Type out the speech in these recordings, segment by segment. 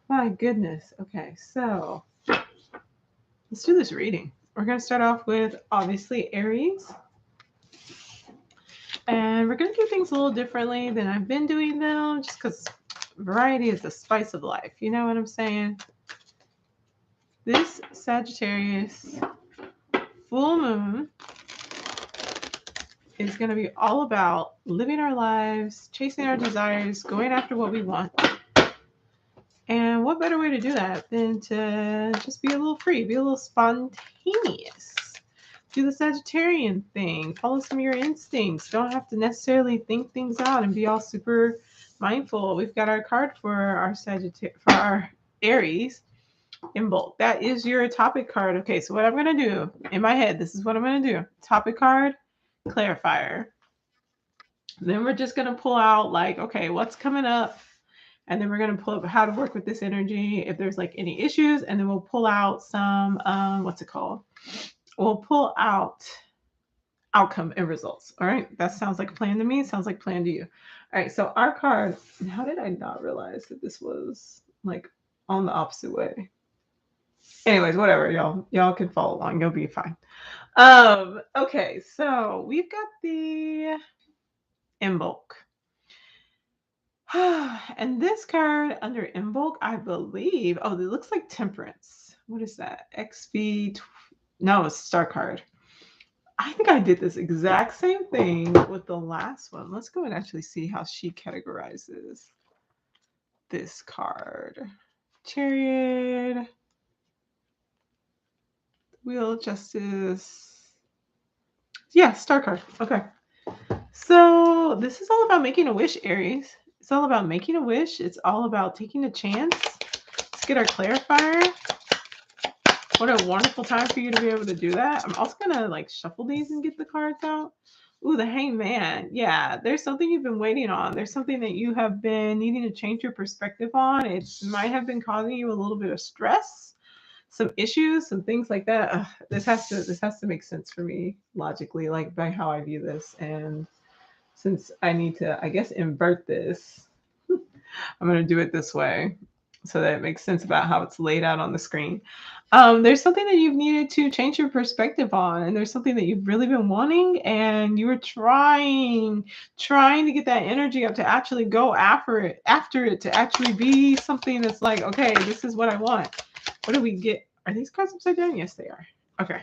My goodness. Okay, so let's do this reading. We're going to start off with obviously Aries. And we're going to do things a little differently than I've been doing them just because variety is the spice of life. You know what I'm saying? This Sagittarius full moon is going to be all about living our lives, chasing our desires, going after what we want. And what better way to do that than to just be a little free, be a little spontaneous? Do the Sagittarian thing, follow some of your instincts. Don't have to necessarily think things out and be all super mindful. We've got our card for our for our Aries in bulk. That is your topic card. Okay, so what I'm going to do in my head, this is what I'm going to do. Topic card, clarifier. Then we're just going to pull out like, okay, what's coming up? And then we're going to pull up how to work with this energy if there's like any issues. And then we'll pull out some, what's it called? We'll pull out outcome and results. All right. That sounds like a plan to me. Sounds like a plan to you. All right. So our card, how did I not realize that this was like on the opposite way? Anyways, whatever, y'all can follow along. You'll be fine. Okay, so we've got the in bulk. And this card under in bulk, I believe, oh, it looks like temperance. What is that? XV, no, it's star card. I think I did this exact same thing with the last one. Let's go and actually see how she categorizes this card. Chariot, Wheel of Justice. Yeah, star card. Okay. So this is all about making a wish, Aries. It's all about making a wish. It's all about taking a chance. Let's get our clarifier. What a wonderful time for you to be able to do that. I'm also going to like shuffle these and get the cards out. Ooh, the Hangman. Yeah, there's something you've been waiting on. There's something that you have been needing to change your perspective on. It might have been causing you a little bit of stress, some issues, some things like that. This has to make sense for me logically, like by how I view this. And since I need to, I guess, invert this, I'm going to do it this way so that it makes sense about how it's laid out on the screen. There's something that you've needed to change your perspective on, and there's something that you've really been wanting, and you were trying to get that energy up to actually go after it to actually be something that's like, okay, this is what I want. What do we get? Are these cards upside down? Yes, they are. Okay.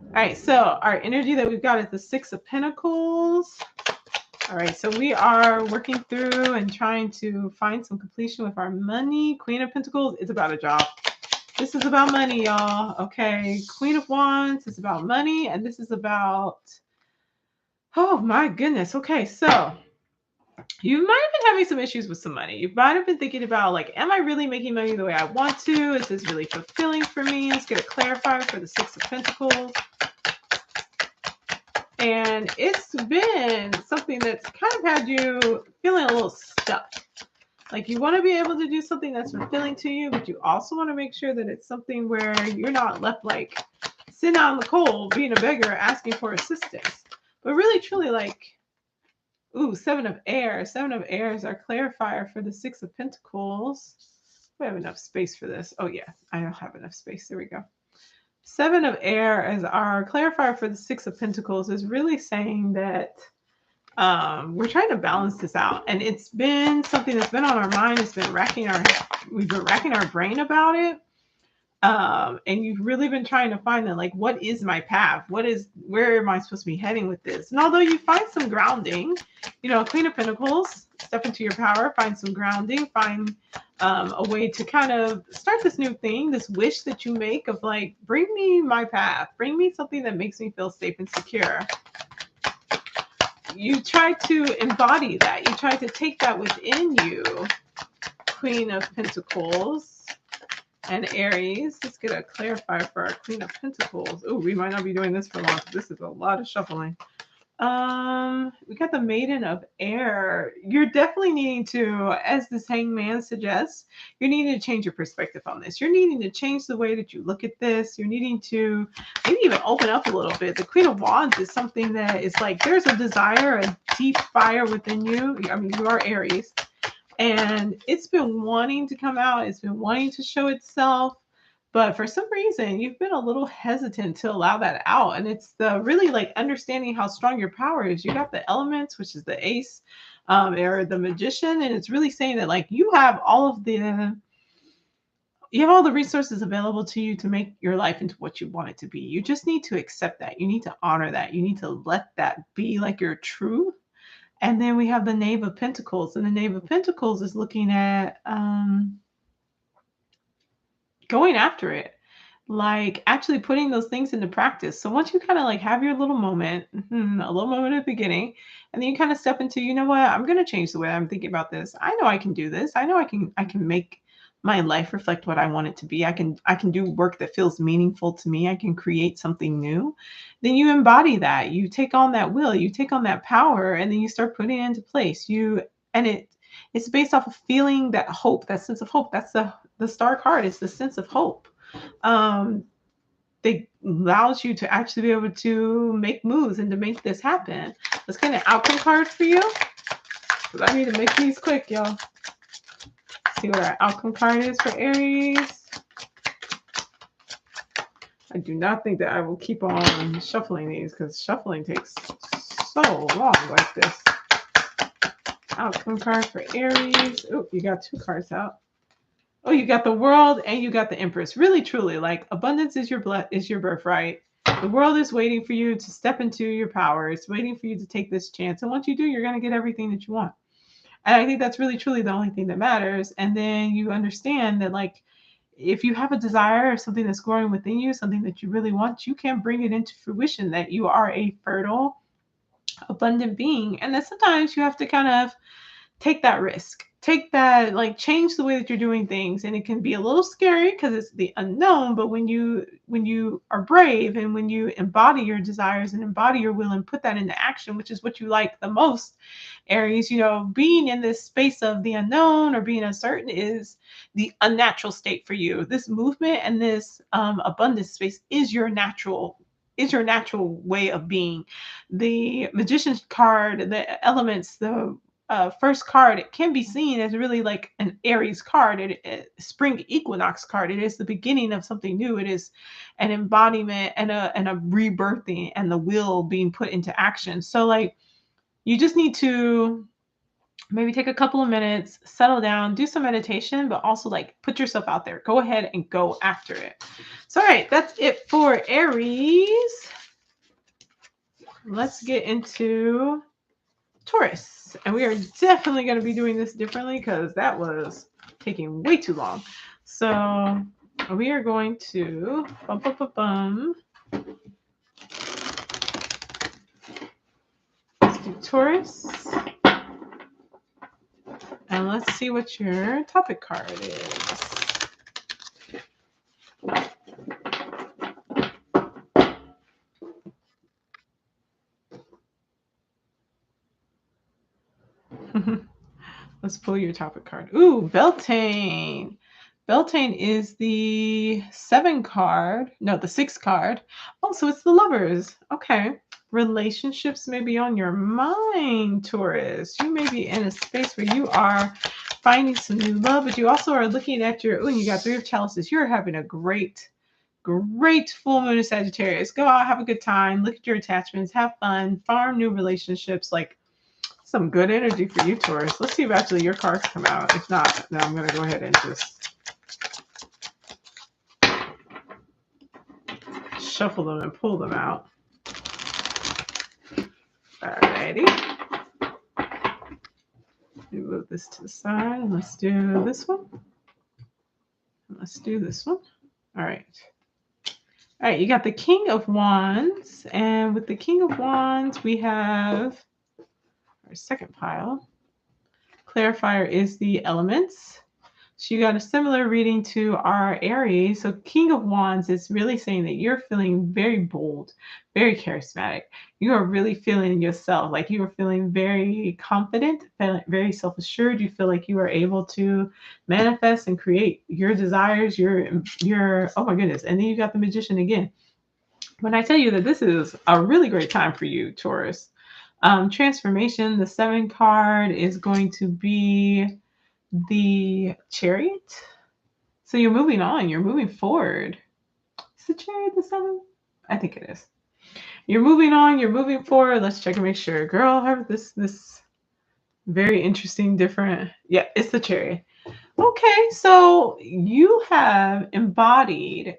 All right, so our energy that we've got is the Six of Pentacles. All right, so we are working through and trying to find some completion with our money. Queen of Pentacles is about a job. This is about money, y'all. Okay, Queen of Wands is about money, and this is about, oh my goodness. Okay, so you might have been having some issues with some money. You might have been thinking about like, am I really making money the way I want to? Is this really fulfilling for me? Let's get a clarifier for the Six of Pentacles. And it's been something that's kind of had you feeling a little stuck. Like you want to be able to do something that's fulfilling to you, but you also want to make sure that it's something where you're not left like sitting out in the cold, being a beggar, asking for assistance. But really, truly like, ooh, Seven of Air. Seven of Air is our clarifier for the Six of Pentacles. We have enough space for this. Oh yeah, I don't have enough space. There we go. Seven of Air as our clarifier for the Six of Pentacles is really saying that we're trying to balance this out, and it's been something that's been on our mind. It's been we've been racking our brain about it, and you've really been trying to find that, like, what is my path? Where am I supposed to be heading with this? And although you find some grounding, you know, Queen of Pentacles, step into your power, find some grounding, find a way to kind of start this new thing, this wish that you make of like, bring me my path, bring me something that makes me feel safe and secure. You try to embody that. You try to take that within you. Queen of Pentacles and Aries. Let's get a clarifier for our Queen of Pentacles. Oh, we might not be doing this for long. This is a lot of shuffling. We got the Maiden of Air. You're definitely needing to, as this Hangman suggests, you're needing to change your perspective on this. You're needing to change the way that you look at this. You're needing to maybe even open up a little bit. The Queen of Wands is something that is like, there's a desire, a deep fire within you. I mean, you are Aries. And it's been wanting to come out. It's been wanting to show itself. But for some reason, you've been a little hesitant to allow that out. And it's the really like understanding how strong your power is. You got the elements, which is the ace, or the magician. And it's really saying that like you have all the resources available to you to make your life into what you want it to be. You just need to accept that. You need to honor that. You need to let that be like your truth. And then we have the Knave of Pentacles. And the Knave of Pentacles is looking at going after it, like actually putting those things into practice. So once you kind of like have your little moment, a little moment at the beginning, and then you kind of step into, you know what, I'm going to change the way I'm thinking about this. I know I can do this. I know I can make my life reflect what I want it to be. I can do work that feels meaningful to me. I can create something new. Then you embody that. You take on that will, you take on that power, and then you start putting it into place. It's based off of feeling that hope, that sense of hope. That's the star card is the sense of hope. um, that allows you to actually be able to make moves and to make this happen. Let's get an outcome card for you. I need to make these quick, y'all. See what our outcome card is for Aries. I do not think that I will keep on shuffling these because shuffling takes so long like this. Outcome card for Aries. Oh, you got two cards out. Oh, you got the World and you got the Empress. Really, truly, like abundance is your birthright. The world is waiting for you to step into your power. It's waiting for you to take this chance. And once you do, you're going to get everything that you want. And I think that's really, truly the only thing that matters. And then you understand that, like, if you have a desire or something that's growing within you, something that you really want, you can bring it into fruition, that you are a fertile, abundant being. And that sometimes you have to kind of take that risk, take that, like change the way that you're doing things. And it can be a little scary because it's the unknown, but when you are brave and when you embody your desires and embody your will and put that into action, which is what you like the most, Aries, being in this space of the unknown or being uncertain is the unnatural state for you. This movement and this abundance space is your natural way of being. The Magician's card, the elements, the first card, it can be seen as really like an Aries card, spring equinox card. It is the beginning of something new. It is an embodiment and a rebirthing and the will being put into action. So like you just need to maybe take a couple of minutes, settle down, do some meditation, but also like put yourself out there. Go ahead and go after it. So all right, that's it for Aries. Let's get into Taurus. And we are definitely going to be doing this differently because that was taking way too long. So we are going to Let's do Taurus. And let's see what your topic card is. Let's pull your topic card. Ooh, Beltane. Beltane is the 7 card. No, the 6 card. Oh, so it's the Lovers. Okay. Relationships may be on your mind, Taurus. You may be in a space where you are finding some new love, but you also are looking at and you got 3 of Chalices. You're having a great full moon of Sagittarius. Go out, have a good time, look at your attachments, have fun, farm new relationships, like some good energy for you, Taurus. Let's see if actually your cards come out. If not, then I'm going to go ahead and just shuffle them and pull them out. Alrighty. Move this to the side. Let's do this one. Let's do this one. All right. All right, you got the King of Wands. And with the King of Wands, we have our second pile. Clarifier is the elements. So you got a similar reading to our Aries. So King of Wands is really saying that you're feeling very bold, very charismatic. You are really feeling yourself. Like you are feeling very confident, very self-assured. You feel like you are able to manifest and create your desires, your oh my goodness. And then you got the Magician again. When I tell you that this is a really great time for you, Taurus. Transformation, the 7 card is going to be the Chariot. So you're moving on, you're moving forward. Is the Chariot the 7? I think it is. You're moving on, you're moving forward. Let's check and make sure. Girl, have this very interesting, different. Yeah, it's the Chariot. Okay, so you have embodied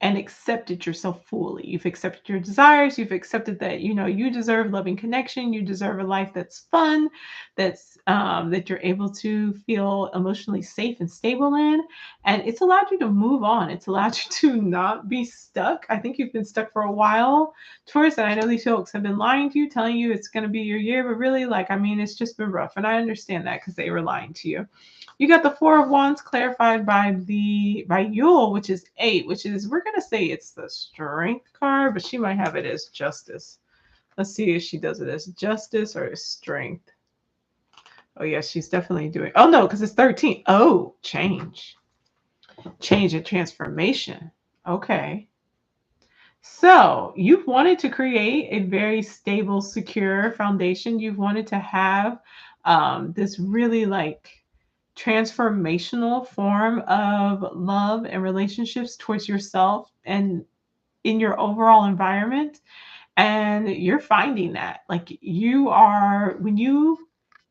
and accepted yourself fully. You've accepted your desires. You've accepted that you deserve loving connection. You deserve a life that's fun, that you're able to feel emotionally safe and stable in, and it's allowed you to move on. It's allowed you to not be stuck. I think you've been stuck for a while, Taurus, and I know these folks have been lying to you, telling you it's going to be your year, but really, it's just been rough, and I understand that because they were lying to you. You got the Four of Wands clarified by Yule, which is 8, which is, we're gonna say it's the Strength card, but she might have it as Justice. Let's see if she does it as Justice or as Strength. Oh yeah, she's definitely doing. Oh no, because it's 13. Oh, change and transformation. Okay. So you've wanted to create a very stable, secure foundation. You've wanted to have this really transformational form of love and relationships towards yourself and in your overall environment. And you're finding that when you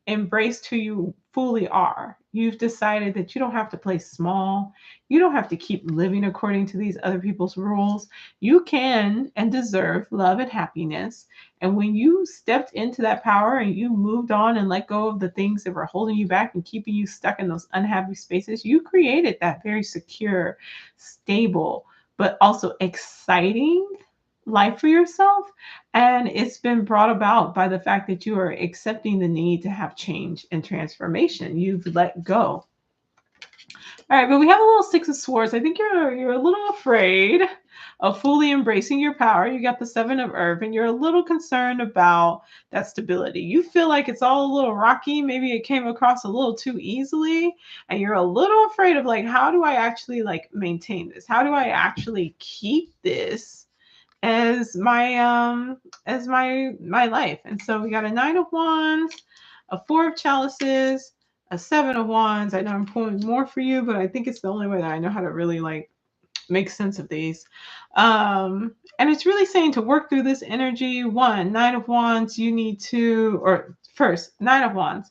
embraced who you fully are, you've decided that you don't have to play small. You don't have to keep living according to these other people's rules. You can and deserve love and happiness. And when you stepped into that power and you moved on and let go of the things that were holding you back and keeping you stuck in those unhappy spaces, you created that very secure, stable, but also exciting life for yourself. And it's been brought about by the fact that you are accepting the need to have change and transformation. You've let go. All right, but we have a little Six of Swords. I think you're a little afraid of fully embracing your power. You got the Seven of Earth, and you're a little concerned about that stability. You feel like it's all a little rocky. Maybe it came across a little too easily, and you're a little afraid of how do I actually maintain this? How do I actually keep this as my life? And so we got a Nine of Wands, a Four of Chalices, a Seven of Wands. I know I'm pulling more for you, but I think it's the only way that I know how to really make sense of these. And it's really saying to work through this energy. One, Nine of Wands, you need to, or first, Nine of Wands,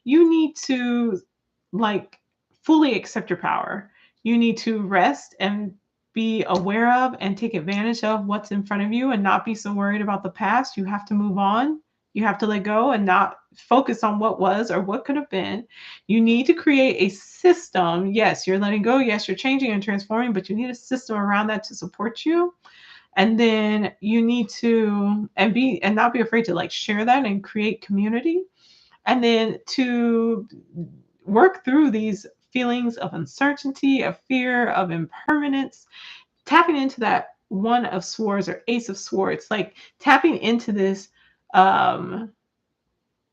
you need to fully accept your power. You need to rest and be aware of and take advantage of what's in front of you and not be so worried about the past. You have to move on. You have to let go and not focus on what was or what could have been. You need to create a system. Yes, you're letting go. Yes, you're changing and transforming, but you need a system around that to support you. And then you need to and not be afraid to share that and create community. And then to work through these feelings of uncertainty, of fear, of impermanence, tapping into that One of Swords or Ace of Swords, tapping into this,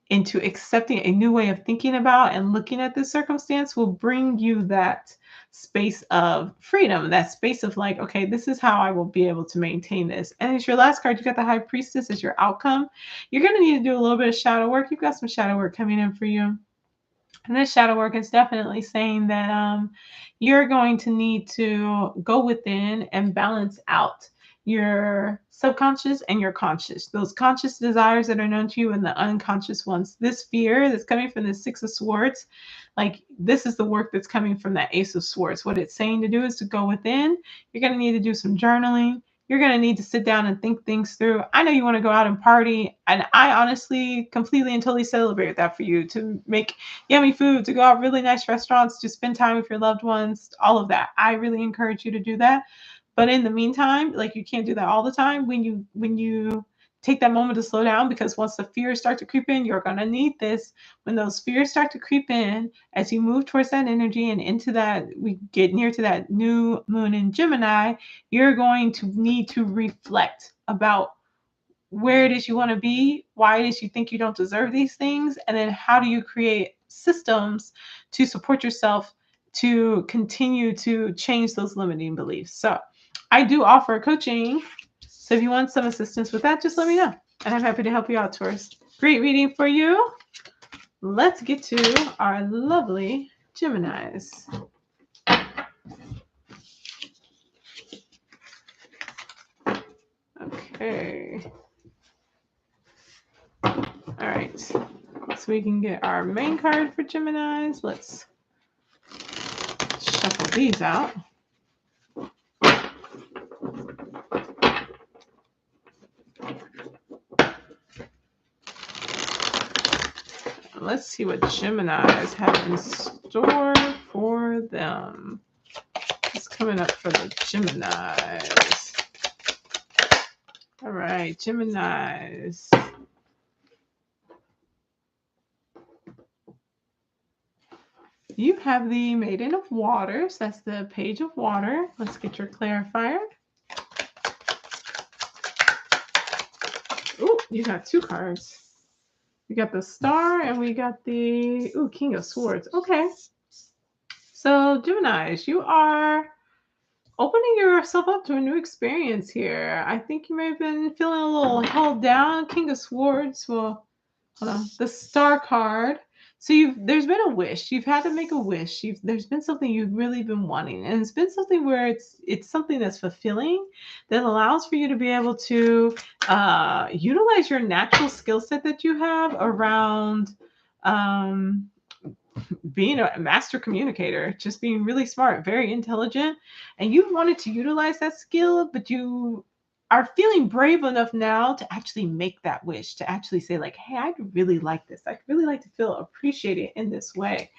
into accepting a new way of thinking about and looking at this circumstance will bring you that space of freedom, that space of okay, this is how I will be able to maintain this. And as your last card, you got the High Priestess as your outcome. You're going to need to do a little bit of shadow work. You've got some shadow work coming in for you. And this shadow work is definitely saying that you're going to need to go within and balance out your subconscious and your conscious. Those conscious desires that are known to you and the unconscious ones. This fear that's coming from the Six of Swords, this is the work that's coming from that Ace of Swords. What it's saying to do is to go within. You're going to need to do some journaling. You're going to need to sit down and think things through. I know you want to go out and party, and I honestly completely and totally celebrate that for you, to make yummy food, to go out really nice restaurants, to spend time with your loved ones, all of that. I really encourage you to do that. But in the meantime, you can't do that all the time. When you take that moment to slow down, because once the fears start to creep in, you're going to need this. When those fears start to creep in, as you move towards that energy and into that, we get near to that new moon in Gemini, you're going to need to reflect about where it is you want to be, why it is you think you don't deserve these things, and then how do you create systems to support yourself to continue to change those limiting beliefs. So I do offer coaching. So if you want some assistance with that, just let me know. And I'm happy to help you out, Taurus. Great reading for you. let's get to our lovely Geminis. Okay. All right. So we can get our main card for Geminis. Let's shuffle these out. Let's see what Geminis have in store for them. What's coming up for the Geminis? All right, Geminis. You have the Maiden of Waters. That's the Page of Water. Let's get your clarifier. Oh, you got two cards. We got the Star and we got the King of Swords. Okay. So, Geminis, you are opening yourself up to a new experience here. I think you may have been feeling a little held down. King of Swords. Well, hold on. The Star card. So there's been a wish. You've had to make a wish. There's been something you've really been wanting, and it's been something where it's something that's fulfilling, that allows for you to be able to utilize your natural skill set that you have around being a master communicator, just being really smart, very intelligent, and you wanted to utilize that skill, but you are feeling brave enough now to actually make that wish, to actually say like, hey, I'd really like this. I'd really like to feel appreciated in this way.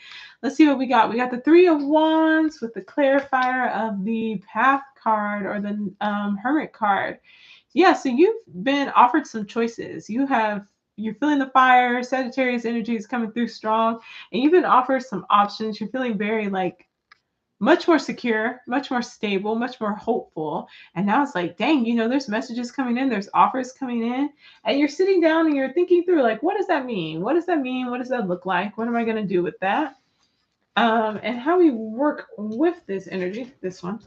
Let's see what we got. We got the Three of Wands with the clarifier of the Path card, or the Hermit card. Yeah, so you've been offered some choices. You're feeling the fire. Sagittarius energy is coming through strong, and you've been offered some options. You're feeling very like much more secure, much more stable, much more hopeful. And now it's like, dang, there's messages coming in, there's offers coming in, and you're sitting down and you're thinking through, like, what does that mean? What does that mean? What does that look like? What am I going to do with that? And how we work with this energy, this one.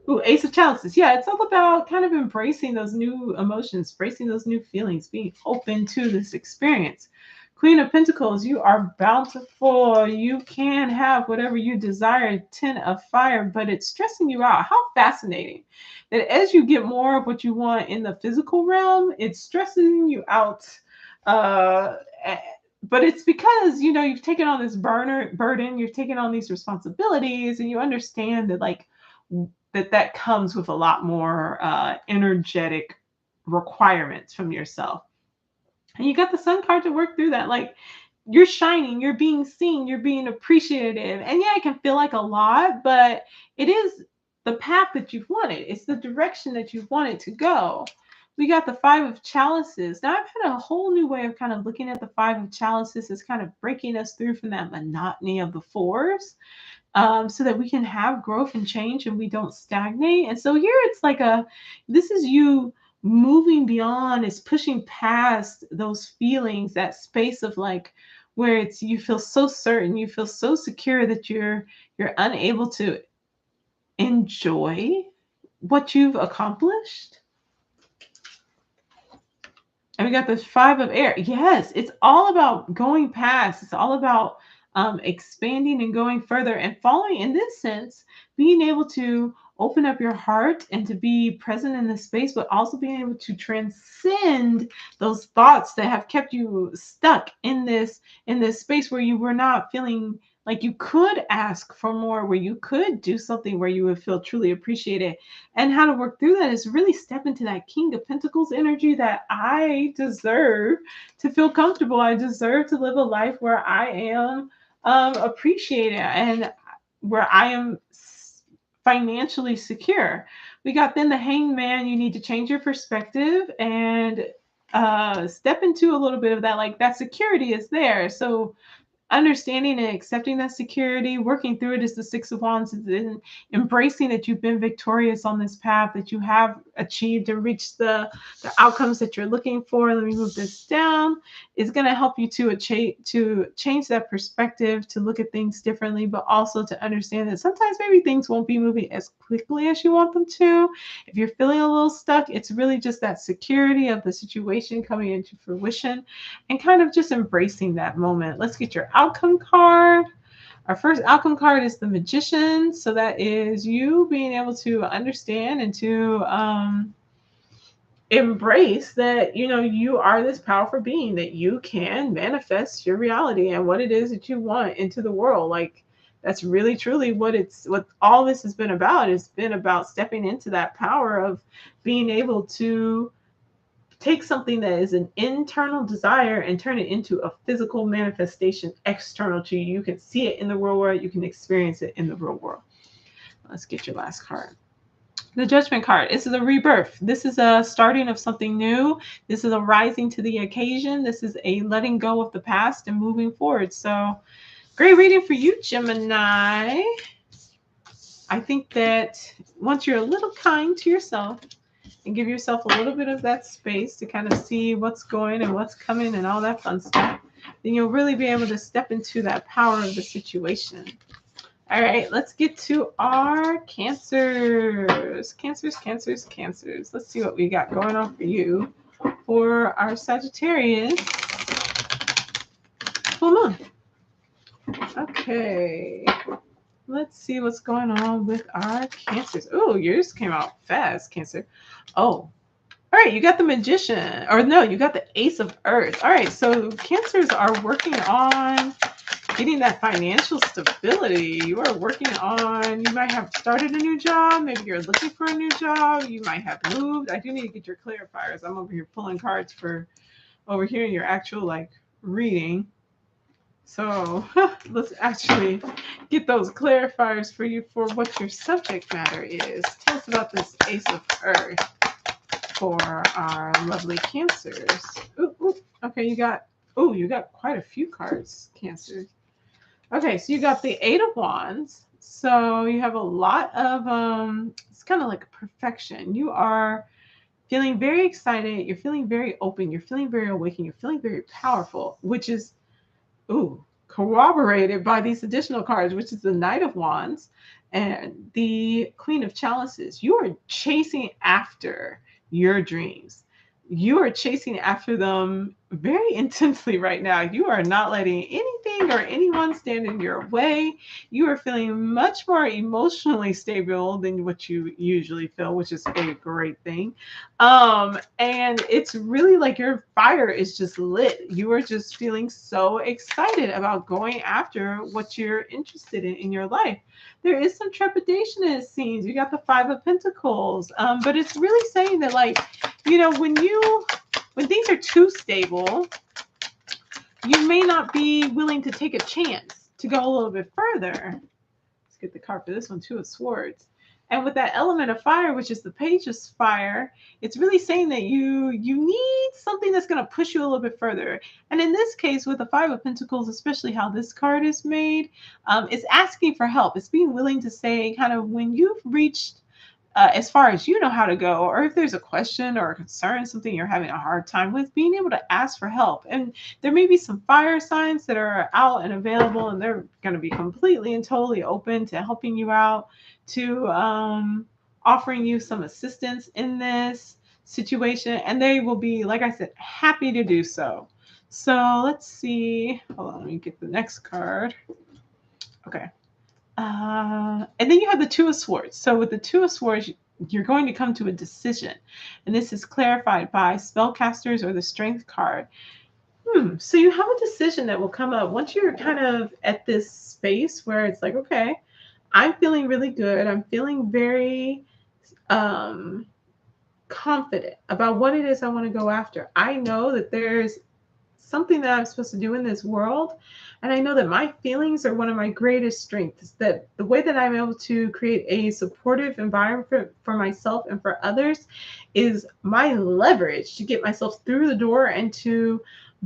Ooh, Ace of Chalices. Yeah, it's all about kind of embracing those new emotions, embracing those new feelings, being open to this experience. Queen of Pentacles, you are bountiful. You can have whatever you desire. Ten of Fire, but it's stressing you out. How fascinating that as you get more of what you want in the physical realm, it's stressing you out. Uh, but it's because you've taken on this burden, you've taken on these responsibilities, and you understand that that comes with a lot more energetic requirements from yourself. And you got the Sun card to work through that. Like, you're shining, you're being seen, you're being appreciative. And yeah, it can feel like a lot, but it is the path that you've wanted. It's the direction that you've wanted to go. We got the Five of Chalices. Now, I've had a whole new way of kind of looking at the Five of Chalices as kind of breaking us through from that monotony of the fours, so that we can have growth and change and we don't stagnate. And so here it's like this is you moving beyond, it's pushing past those feelings, that space of like where you feel so certain, you feel so secure that you're unable to enjoy what you've accomplished. And we got the Five of Air. Yes, it's all about going past. It's all about expanding and going further and following, in this sense, being able to open up your heart and to be present in this space, but also being able to transcend those thoughts that have kept you stuck in this space where you were not feeling like you could ask for more, where you could do something where you would feel truly appreciated. And how to work through that is really step into that King of Pentacles energy, that I deserve to feel comfortable. I deserve to live a life where I am appreciated and where I am financially secure. We got then the Hanged Man. You need to change your perspective and step into a little bit of that, like that security is there. So understanding and accepting that security, working through it, is the Six of Wands, and embracing that you've been victorious on this path, that you have achieved and reached the outcomes that you're looking for. Let me move this down. Is going to help you to change that perspective, to look at things differently, but also to understand that sometimes maybe things won't be moving as quickly as you want them to. If you're feeling a little stuck, it's really just that security of the situation coming into fruition and kind of just embracing that moment. Let's get your outcome card. Our first outcome card is the Magician. So that is you being able to understand and to embrace that, you are this powerful being, that you can manifest your reality and what it is that you want into the world. Like, that's really truly what all this has been about. It's been about stepping into that power of being able to take something that is an internal desire and turn it into a physical manifestation external to you. You can see it in the real world. You can experience it in the real world. Let's get your last card. The Judgment card. This is a rebirth. This is a starting of something new. This is a rising to the occasion. This is a letting go of the past and moving forward. So great reading for you, Gemini. I think that once you're a little kind to yourself, and give yourself a little bit of that space to kind of see what's going and what's coming and all that fun stuff, then you'll really be able to step into that power of the situation. All right, let's get to our Cancers. Cancers. Let's see what we got going on for you. For our Sagittarius full moon. Okay. Let's see what's going on with our Cancers. Oh, yours came out fast, Cancer. Oh, all right. You got the Magician. Or no, you got the Ace of Earth. All right. So Cancers are working on getting that financial stability. You are working on, you might have started a new job. Maybe you're looking for a new job. You might have moved. I do need to get your clarifiers. I'm over here pulling cards for over here in your actual reading. So let's actually get those clarifiers for you for what your subject matter is. Tell us about this Ace of Earth for our lovely Cancers. Ooh. Okay, you got quite a few cards, Cancer. Okay, so you got the Eight of Wands. So you have a lot of, it's kind of like perfection. You are feeling very excited. You're feeling very open. You're feeling very awakened. You're feeling very powerful, which is corroborated by these additional cards, which is the Knight of Wands and the Queen of Chalices. You are chasing after your dreams. You are chasing after them very intensely right now. You are not letting anything or anyone stand in your way. You are feeling much more emotionally stable than what you usually feel, which is a great thing. And it's really like your fire is just lit. You are just feeling so excited about going after what you're interested in your life. There is some trepidation in it seems. You got the Five of Pentacles, but it's really saying that, when things are too stable, you may not be willing to take a chance to go a little bit further. Let's get the card for this one, Two of Swords. And with that element of fire, which is the Page of Fire, it's really saying that you need something that's going to push you a little bit further. And in this case, with the Five of Pentacles, especially how this card is made, it's asking for help. It's being willing to say, kind of, when you've reached as far as you know how to go, or if there's a question or a concern, something you're having a hard time with, being able to ask for help. And there may be some fire signs that are out and available, and they're going to be completely and totally open to helping you out, to offering you some assistance in this situation. And they will be, like I said, happy to do so. So let's see. Hold on, let me get the next card. Okay. And then you have the Two of Swords. So with the Two of Swords, you're going to come to a decision. And this is clarified by Spellcasters or the Strength card. So you have a decision that will come up once you're kind of at this space where it's like, okay, I'm feeling really good. I'm feeling very confident about what it is I want to go after. I know that there's something that I'm supposed to do in this world. And I know that my feelings are one of my greatest strengths, that the way that I'm able to create a supportive environment for myself and for others is my leverage to get myself through the door and to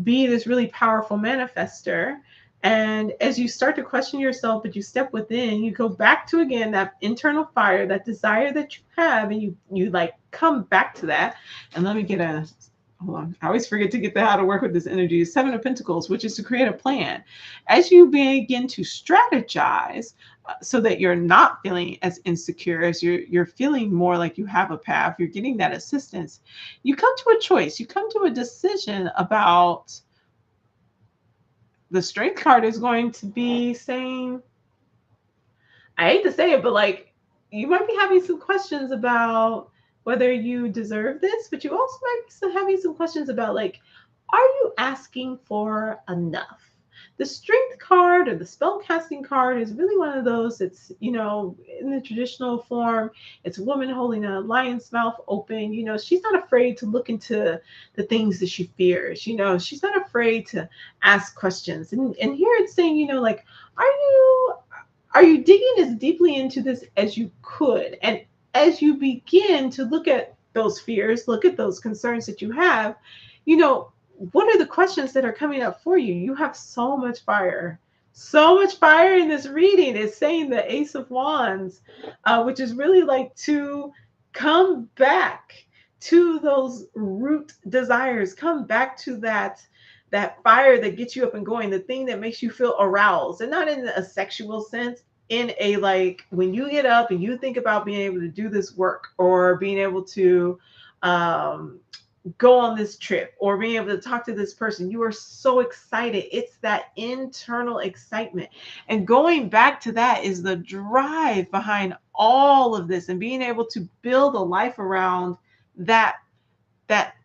be this really powerful manifester. And as you start to question yourself, but you step within, you go back to again that internal fire, that desire that you have, and you like come back to that. And let me get a hold on. I always forget to get the how to work with this energy. Seven of Pentacles, which is to create a plan. As you begin to strategize, so that you're not feeling as insecure, as you're feeling more like you have a path, you're getting that assistance. You come to a choice. You come to a decision about the strength card is going to be saying, I hate to say it, but like you might be having some questions about whether you deserve this, but you also might be having some questions about like, are you asking for enough? The strength card or the spell casting card is really one of those. It's, you know, in the traditional form, it's a woman holding a lion's mouth open. You know, she's not afraid to look into the things that she fears. You know, she's not afraid to ask questions. And here it's saying, you know, like, are you digging as deeply into this as you could? And as you begin to look at those fears, look at those concerns that you have, you know, what are the questions that are coming up for you? You have so much fire. So much fire in this reading. It's saying the Ace of Wands, which is really like to come back to those root desires, come back to that fire that gets you up and going, the thing that makes you feel aroused, and not in a sexual sense, in a like when you get up and you think about being able to do this work or being able to um, go on this trip or being able to talk to this person, you are so excited. It's that internal excitement. And going back to that is the drive behind all of this, and being able to build a life around that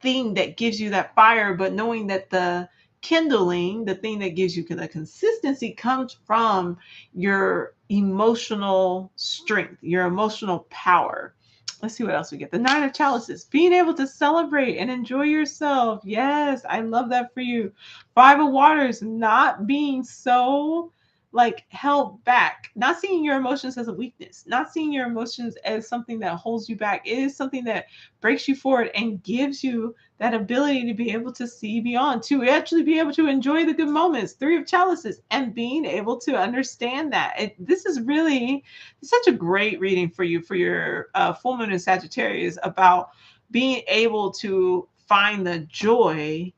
thing that gives you that fire, but knowing that the kindling, the thing that gives you the consistency, comes from your emotional strength, your emotional power. Let's see what else we get. The Nine of Chalices, being able to celebrate and enjoy yourself. Yes, I love that for you. Five of Waters, not being so like held back, not seeing your emotions as a weakness, not seeing your emotions as something that holds you back. It is something that breaks you forward and gives you that ability to be able to see beyond, to actually be able to enjoy the good moments. Three of Chalices, and being able to understand that. This is really such a great reading for you for your full moon in Sagittarius, about being able to find the joy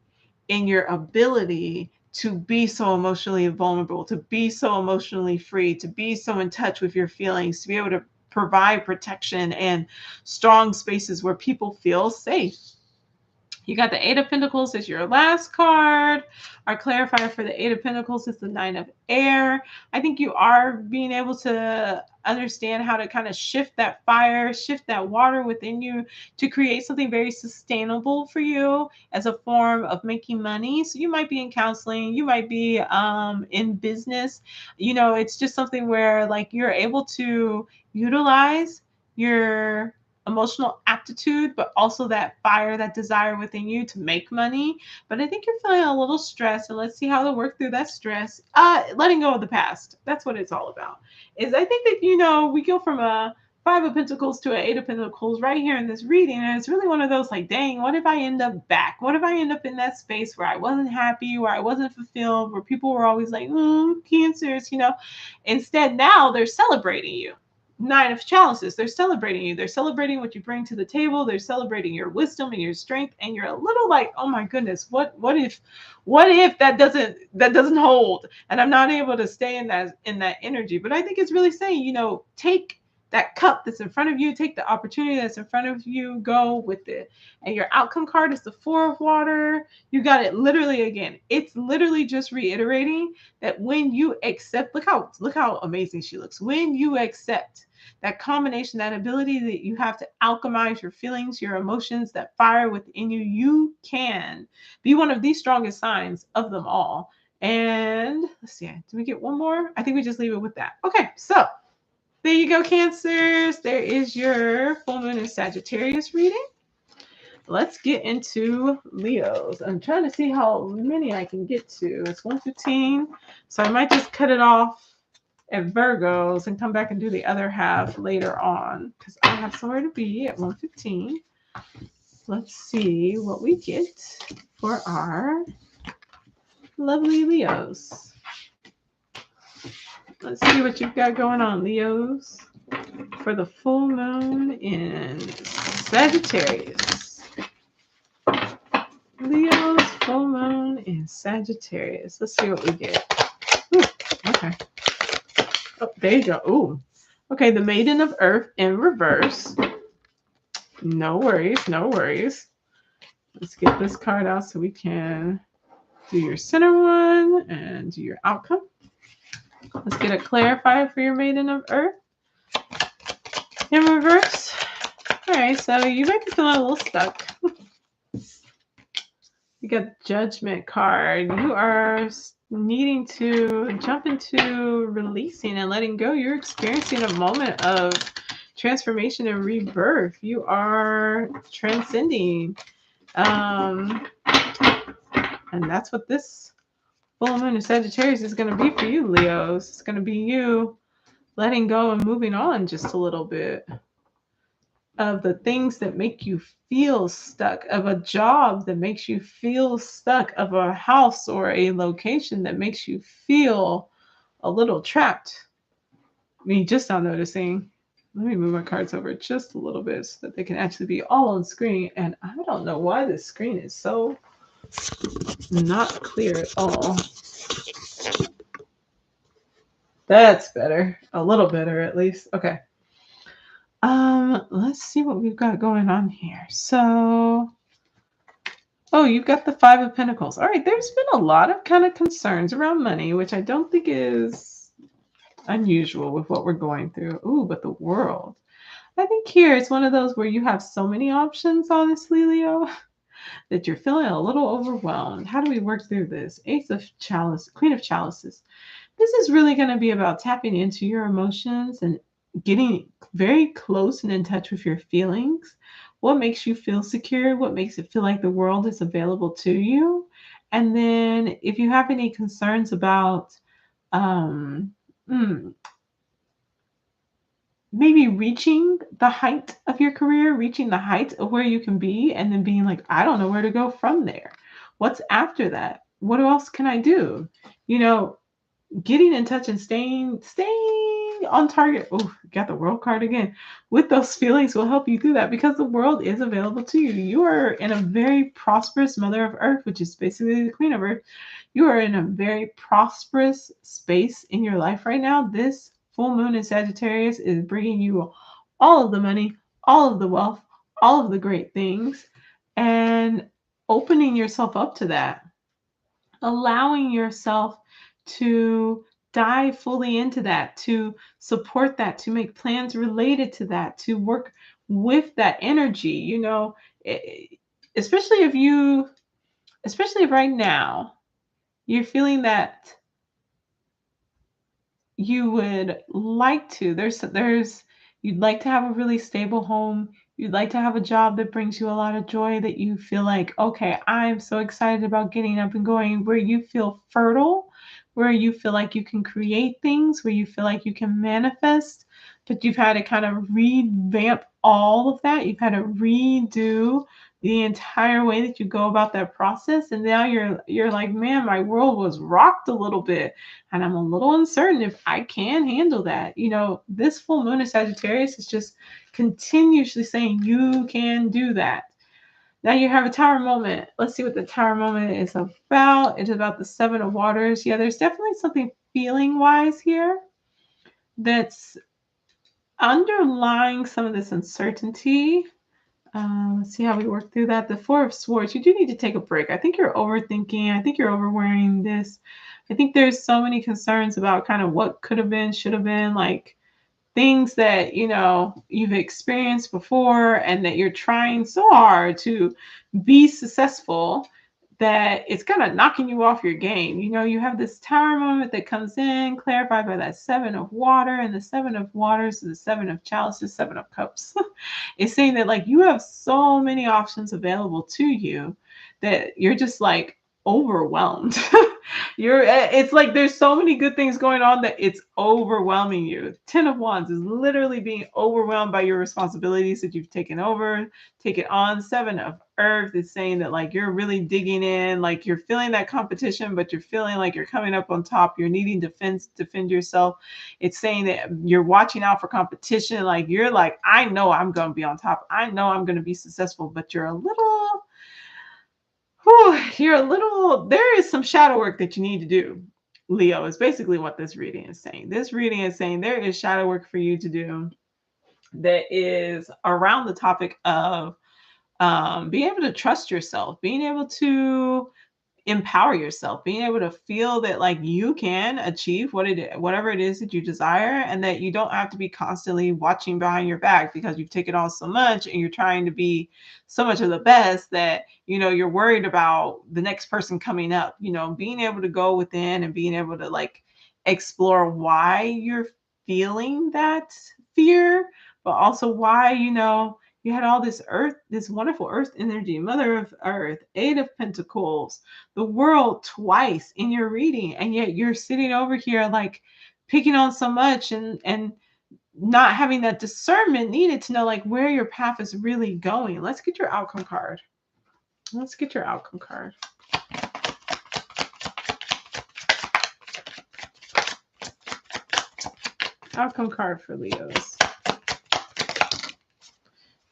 in your ability to be so emotionally vulnerable, to be so emotionally free, to be so in touch with your feelings, to be able to provide protection and strong spaces where people feel safe. You got the Eight of Pentacles as your last card. Our clarifier for the Eight of Pentacles is the Nine of Air. I think you are being able to understand how to kind of shift that fire, shift that water within you to create something very sustainable for you as a form of making money. So you might be in counseling, you might be in business. You know, it's just something where like you're able to utilize your emotional aptitude, but also that fire, that desire within you to make money. But I think you're feeling a little stressed, and let's see how to work through that stress. Letting go of the past. That's what it's all about. Is I think that, you know, we go from a Five of Pentacles to an Eight of Pentacles right here in this reading, and it's really one of those like, dang, what if I end up back? What if I end up in that space where I wasn't happy, where I wasn't fulfilled, where people were always like, cancers, you know? Instead, now they're celebrating you. Nine of Chalices, they're celebrating you. They're celebrating what you bring to the table. They're celebrating your wisdom and your strength. And you're a little like, oh my goodness, what if that doesn't hold, and I'm not able to stay in that energy. But I think it's really saying, you know, take that cup that's in front of you, take the opportunity that's in front of you, go with it. And your outcome card is the Four of Water. You got it literally again. It's literally just reiterating that when you accept, look how amazing she looks. When you accept that combination, that ability that you have to alchemize your feelings, your emotions, that fire within you, you can be one of the strongest signs of them all. And let's see, did we get one more? I think we just leave it with that. Okay, so there you go, Cancers. There is your full moon in Sagittarius reading. Let's get into Leos. I'm trying to see how many I can get to. It's 1:15, so I might just cut it off at Virgos and come back and do the other half later on because I have somewhere to be at 1:15. Let's see what we get for our lovely Leos. Let's see what you've got going on, Leos, for the full moon in Sagittarius. Leo's full moon in Sagittarius. Let's see what we get. Ooh, okay. Oh, there you go. Ooh. Okay, the Maiden of Earth in reverse. No worries, no worries. Let's get this card out so we can do your center one and do your outcome. Let's get a clarifier for your Maiden of Earth in reverse. All right, so you might be feeling a little stuck. You got the Judgment card. You are needing to jump into releasing and letting go. You're experiencing a moment of transformation and rebirth. You are transcending. And that's what this full moon in Sagittarius is going to be for you, Leos. It's going to be you letting go and moving on just a little bit of the things that make you feel stuck, of a job that makes you feel stuck, of a house or a location that makes you feel a little trapped. I mean, just not noticing. Let me move my cards over just a little bit so that they can actually be all on screen. And I don't know why this screen is so not clear at all. That's better. A little better at least. Okay. Let's see what we've got going on here. So, oh, you've got the Five of Pentacles. All right, there's been a lot of kind of concerns around money, which I don't think is unusual with what we're going through. Ooh, but the World. I think here it's one of those where you have so many options, honestly, Leo, that you're feeling a little overwhelmed. How do we work through this? Ace of Chalice, Queen of Chalices. This is really going to be about tapping into your emotions and getting very close and in touch with your feelings. What makes you feel secure? What makes it feel like the world is available to you? And then if you have any concerns about maybe reaching the height of your career, reaching the height of where you can be, and then being like, I don't know where to go from there. What's after that? What else can I do? You know, getting in touch and staying on target. Oh, got the World card again. With those feelings will help you through that because the world is available to you. You are in a very prosperous Mother of Earth, which is basically the Queen of Earth. You are in a very prosperous space in your life right now. This full moon in Sagittarius is bringing you all of the money, all of the wealth, all of the great things, and opening yourself up to that, allowing yourself to dive fully into that, to support that, to make plans related to that, to work with that energy, you know, especially if right now you're feeling that you would like to, you'd like to have a really stable home. You'd like to have a job that brings you a lot of joy, that you feel like, okay, I'm so excited about getting up and going, where you feel fertile, where you feel like you can create things, where you feel like you can manifest, but you've had to kind of revamp all of that. You've had to redo the entire way that you go about that process. And now you're like, man, my world was rocked a little bit. And I'm a little uncertain if I can handle that. You know, this full moon in Sagittarius is just continuously saying you can do that. Now you have a Tower moment. Let's see what the Tower moment is about. It's about the Seven of Waters. Yeah, there's definitely something feeling wise here that's underlying some of this uncertainty. Let's see how we work through that. The Four of Swords, you do need to take a break. I think you're overthinking. I think you're overwearing this. I think there's so many concerns about kind of what could have been, should have been, like things that, you know, you've experienced before and that you're trying so hard to be successful that it's kind of knocking you off your game. You know, you have this Tower moment that comes in, clarified by that Seven of Water, and the Seven of Waters, the Seven of Chalices, Seven of Cups. It's saying that like you have so many options available to you that you're just like overwhelmed. It's like there's so many good things going on that it's overwhelming you. 10 of Wands is literally being overwhelmed by your responsibilities that you've taken over, taken on. 7 of Earth is saying that like you're really digging in, like you're feeling that competition, but you're feeling like you're coming up on top. You're needing defend yourself. It's saying that you're watching out for competition. Like you're like, I know I'm going to be on top. I know I'm going to be successful, but you're a little there is some shadow work that you need to do, Leo, is basically what this reading is saying. This reading is saying there is shadow work for you to do that is around the topic of being able to trust yourself, being able to empower yourself, being able to feel that like you can achieve whatever it is that you desire, and that you don't have to be constantly watching behind your back because you've taken on so much and you're trying to be so much of the best that you're worried about the next person coming up. Being able to go within and being able to like explore why you're feeling that fear, but also why you had all this earth, this wonderful earth energy, mother of earth, 8 of pentacles, the world twice in your reading, and yet you're sitting over here like picking on so much and not having that discernment needed to know like where your path is really going. Let's get your outcome card. Let's get your outcome card. Outcome card for Leos.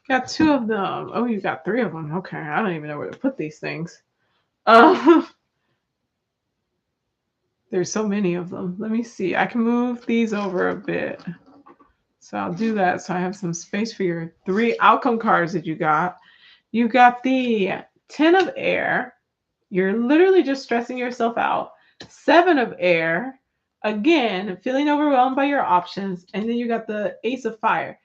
Got 2 of them. Oh, you got 3 of them. Okay, I don't even know where to put these things. There's so many of them. Let me see. I can move these over a bit. So I'll do that so I have some space for your 3 outcome cards that you got. You got the 10 of air. You're literally just stressing yourself out. 7 of air. Again, feeling overwhelmed by your options. And then you got the ace of fire.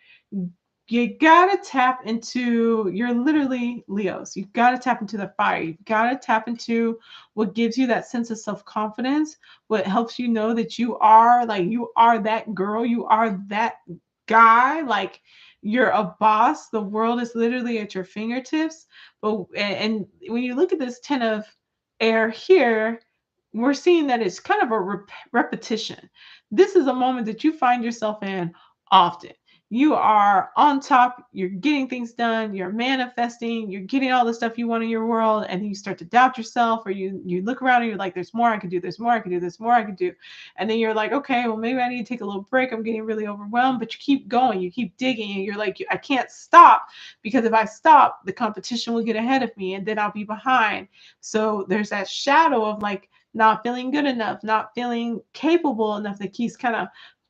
You gotta tap into, you're literally Leos. You gotta tap into the fire. You gotta tap into what gives you that sense of self-confidence, what helps you know that you are that girl, you are that guy, like you're a boss. The world is literally at your fingertips. And when you look at this 10 of air here, we're seeing that it's kind of a repetition. This is a moment that you find yourself in often. You are on top, you're getting things done, you're manifesting, you're getting all the stuff you want in your world, and then you start to doubt yourself, or you look around and you're like, there's more I could do, there's more I could do, there's more I could do. And then you're like, okay, well, maybe I need to take a little break. I'm getting really overwhelmed, but you keep going, you keep digging, and you're like, I can't stop, because if I stop, the competition will get ahead of me and then I'll be behind. So there's that shadow of like not feeling good enough, not feeling capable enough, that keeps kind of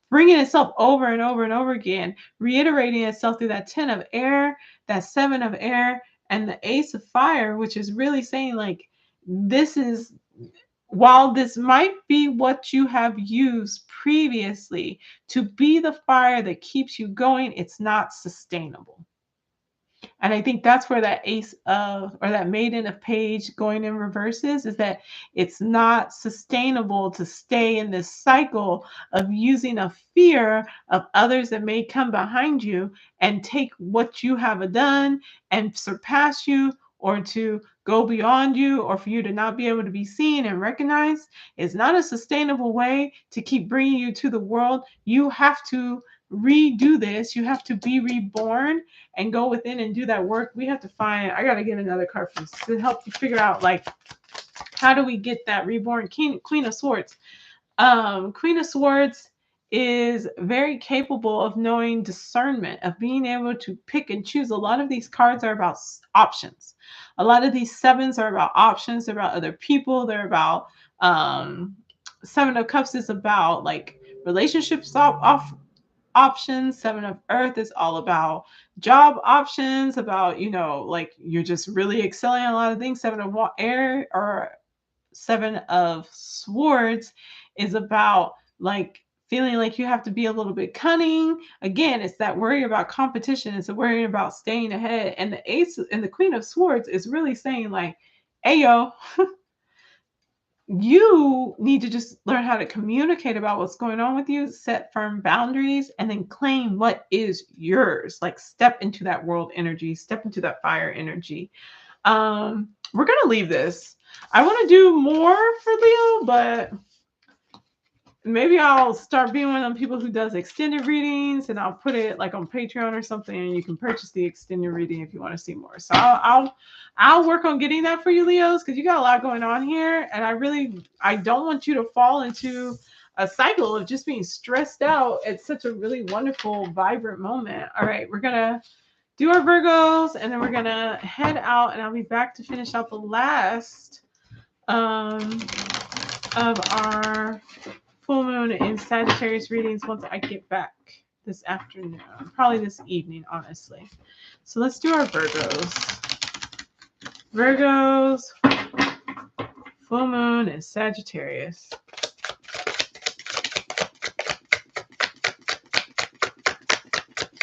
bringing itself over and over and over again, reiterating itself through that 10 of air, that 7 of air, and the ace of fire, which is really saying like, this is, while this might be what you have used previously to be the fire that keeps you going, it's not sustainable. And I think that's where that ace of, or that maiden of page going in reverse is that it's not sustainable to stay in this cycle of using a fear of others that may come behind you and take what you have done and surpass you, or to go beyond you, or for you to not be able to be seen and recognized. It's not a sustainable way to keep bringing you to the world. You have to redo this. You have to be reborn and go within and do that work. We have to find, I got to get another card to help you figure out like, how do we get that reborn? Queen of Swords. Queen of Swords is very capable of knowing discernment, of being able to pick and choose. A lot of these cards are about options. A lot of these 7s are about options. They're about other people. They're about 7 of Cups is about like relationships options. 7 of Earth is all about job options, about like you're just really excelling in a lot of things. 7 of air, or 7 of Swords, is about like feeling like you have to be a little bit cunning. Again, it's that worry about competition. It's a worry about staying ahead. And the ace and the Queen of Swords is really saying like, hey yo, you need to just learn how to communicate about what's going on with you, set firm boundaries, and then claim what is yours. Like step into that world energy, step into that fire energy. we're going to leave this. I want to do more for Leo, but maybe I'll start being one of them people who does extended readings, and I'll put it like on Patreon or something, and you can purchase the extended reading if you want to see more. So I'll work on getting that for you, Leos, because you got a lot going on here, and I don't want you to fall into a cycle of just being stressed out at such a really wonderful, vibrant moment. All right, we're gonna do our Virgos, and then we're gonna head out, and I'll be back to finish out the last of our full moon in Sagittarius readings once I get back this afternoon, probably this evening, honestly. So let's do our Virgos. Virgos, full moon in Sagittarius.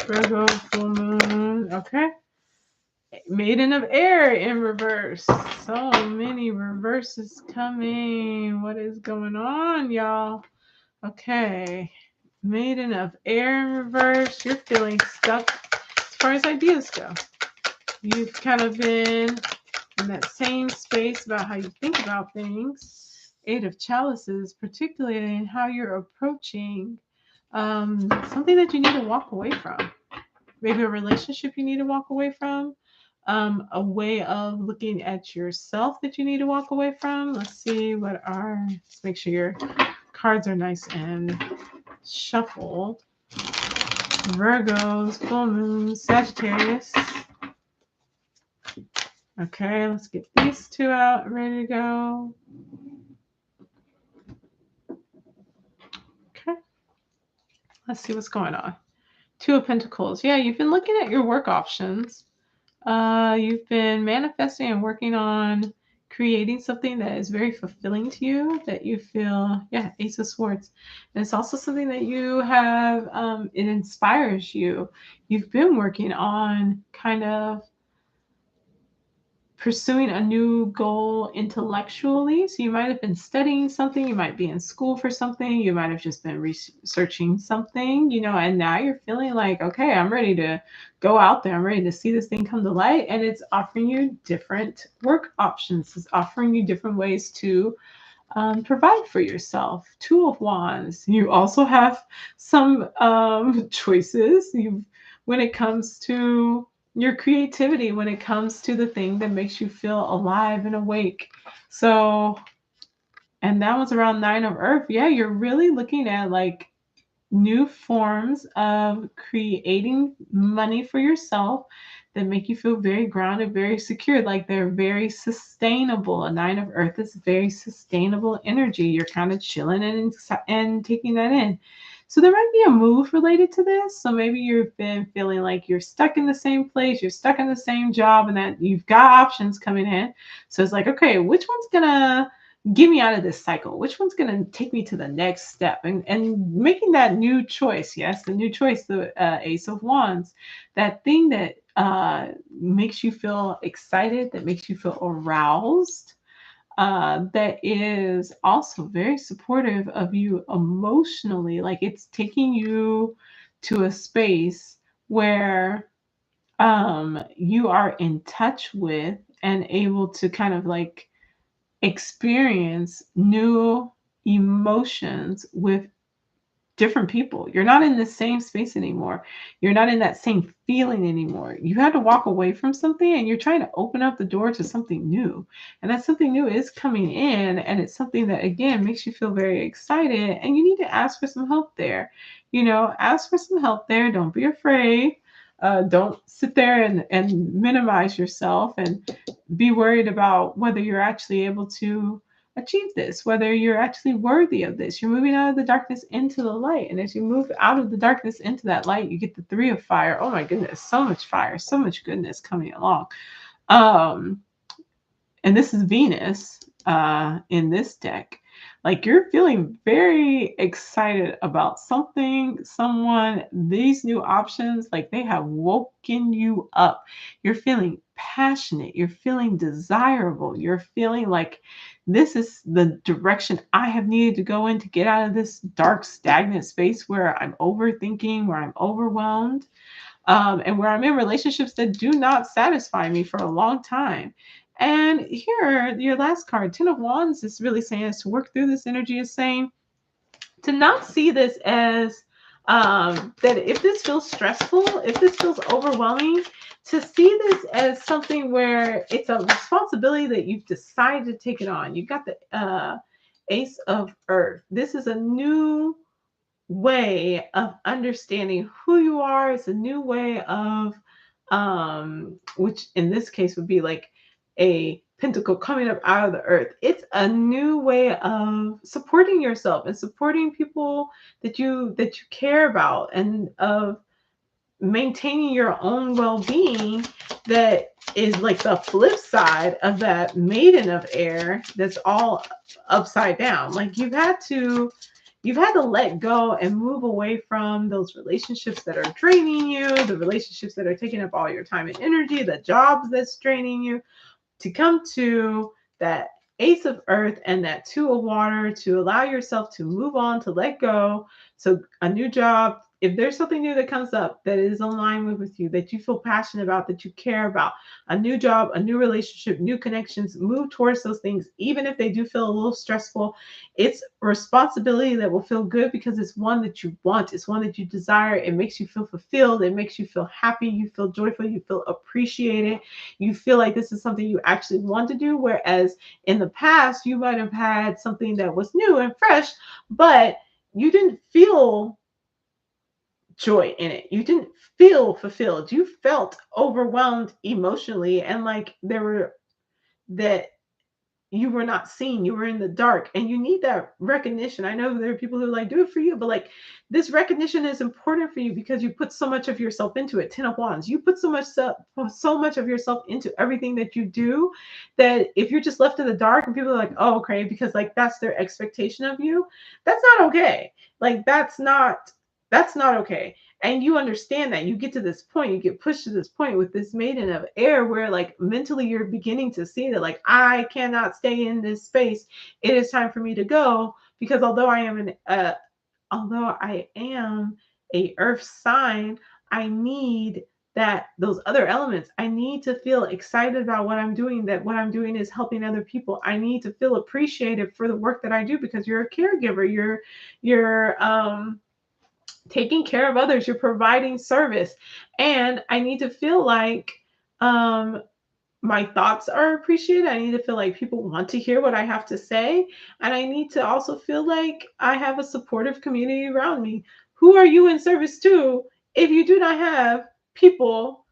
Virgo, full moon. Okay. Maiden of air in reverse. So many reverses coming. What is going on, y'all? Okay. Maiden of air in reverse. You're feeling stuck as far as ideas go. You've kind of been in that same space about how you think about things. Eight of chalices, particularly in how you're approaching something that you need to walk away from. Maybe a relationship you need to walk away from. A way of looking at yourself that you need to walk away from. Let's see let's make sure your cards are nice and shuffled. Virgos, full moon, Sagittarius. Okay, let's get these two out and ready to go. Okay, let's see what's going on. Two of Pentacles. Yeah, you've been looking at your work options. You've been manifesting and working on creating something that is very fulfilling to you, that you feel, yeah, Ace of Swords. And it's also something that you have, it inspires you. You've been working on kind of pursuing a new goal intellectually. So you might have been studying something, you might be in school for something, you might have just been researching something, and now you're feeling like, okay, I'm ready to go out there. I'm ready to see this thing come to light. And it's offering you different work options. It's offering you different ways to provide for yourself. Two of Wands. You also have some choices. When it comes to your creativity, when it comes to the thing that makes you feel alive and awake. So, and that was around Nine of Earth. Yeah, you're really looking at like new forms of creating money for yourself that make you feel very grounded, very secure, like they're very sustainable. A Nine of Earth is very sustainable energy. You're kind of chilling and taking that in. So there might be a move related to this. So maybe you've been feeling like you're stuck in the same place, you're stuck in the same job, and that you've got options coming in. So it's like, okay, which one's gonna get me out of this cycle? Which one's going to take me to the next step? And making that new choice, yes, the new choice, the Ace of Wands, that thing that makes you feel excited, that makes you feel aroused, that is also very supportive of you emotionally. Like it's taking you to a space where you are in touch with and able to kind of like experience new emotions with different people. You're not in the same space anymore. You're not in that same feeling anymore. You had to walk away from something and you're trying to open up the door to something new. And that something new is coming in, and it's something that again makes you feel very excited, and you need to ask for some help there. Ask for some help there. Don't be afraid. Don't sit there and minimize yourself and be worried about whether you're actually able to achieve this, whether you're actually worthy of this. You're moving out of the darkness into the light. And as you move out of the darkness into that light, you get the Three of Fire. Oh my goodness, so much fire, so much goodness coming along. And this is Venus in this deck. Like you're feeling very excited about something, someone, these new options, like they have woken you up. You're feeling passionate. You're feeling desirable. You're feeling like this is the direction I have needed to go in to get out of this dark, stagnant space where I'm overthinking, where I'm overwhelmed, and where I'm in relationships that do not satisfy me for a long time. And here, your last card, Ten of Wands, is really saying is to work through this energy, is saying to not see this as that if this feels stressful, if this feels overwhelming, to see this as something where it's a responsibility that you've decided to take it on. You got the Ace of Earth. This is a new way of understanding who you are. It's a new way of which in this case would be like a pentacle coming up out of the earth. It's a new way of supporting yourself and supporting people that you care about, and of maintaining your own well-being. That is like the flip side of that maiden of air that's all upside down. Like you've had to let go and move away from those relationships that are draining you, the relationships that are taking up all your time and energy, the jobs that's draining you, to come to that Ace of Earth and that Two of Water, to allow yourself to move on, to let go. So a new job, if there's something new that comes up that is in alignment with you, that you feel passionate about, that you care about, a new job, a new relationship, new connections, move towards those things, even if they do feel a little stressful. It's a responsibility that will feel good because it's one that you want. It's one that you desire. It makes you feel fulfilled. It makes you feel happy. You feel joyful. You feel appreciated. You feel like this is something you actually want to do. Whereas in the past, you might have had something that was new and fresh, but you didn't feel joy in it. You didn't feel fulfilled. You felt overwhelmed emotionally, and like there were that you were not seen, you were in the dark, and you need that recognition. I know there are people who like do it for you, but like this recognition is important for you because you put so much of yourself into it. Ten of Wands, you put so much of yourself into everything that you do, that if you're just left in the dark and people are like, oh, okay, because like that's their expectation of you, that's not okay. Like that's not okay. And you understand that you get to this point, you get pushed to this point with this maiden of air where like mentally you're beginning to see that like I cannot stay in this space. It is time for me to go, because although I am a earth sign, I need that those other elements. I need to feel excited about what I'm doing, that what I'm doing is helping other people. I need to feel appreciated for the work that I do, because you're a caregiver. You're taking care of others, you're providing service. And I need to feel like um my thoughts are appreciated. I need to feel like people want to hear what I have to say. And I need to also feel like I have a supportive community around me. Who are you in service to if you do not have people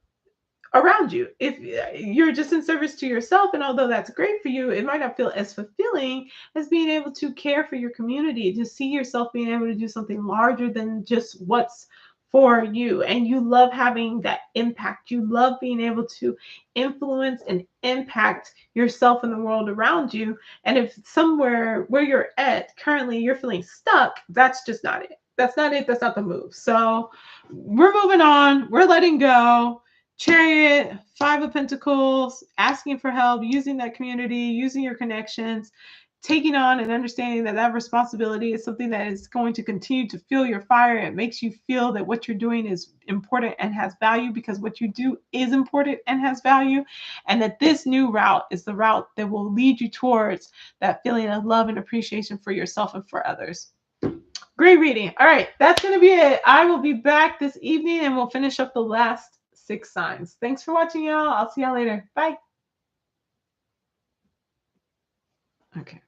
around you? If you're just in service to yourself, and although that's great for you, it might not feel as fulfilling as being able to care for your community, to see yourself being able to do something larger than just what's for you. And you love having that impact. You love being able to influence and impact yourself and the world around you. And if somewhere where you're at currently you're feeling stuck, that's just not it. That's not it. That's not the move. So we're moving on. We're letting go. Chariot, Five of Pentacles, asking for help, using that community, using your connections, taking on and understanding that that responsibility is something that is going to continue to fuel your fire. It makes you feel that what you're doing is important and has value, because what you do is important and has value. And that this new route is the route that will lead you towards that feeling of love and appreciation for yourself and for others. Great reading. All right, that's going to be it. I will be back this evening and we'll finish up the last 6 signs. Thanks for watching, y'all. I'll see y'all later. Bye. Okay.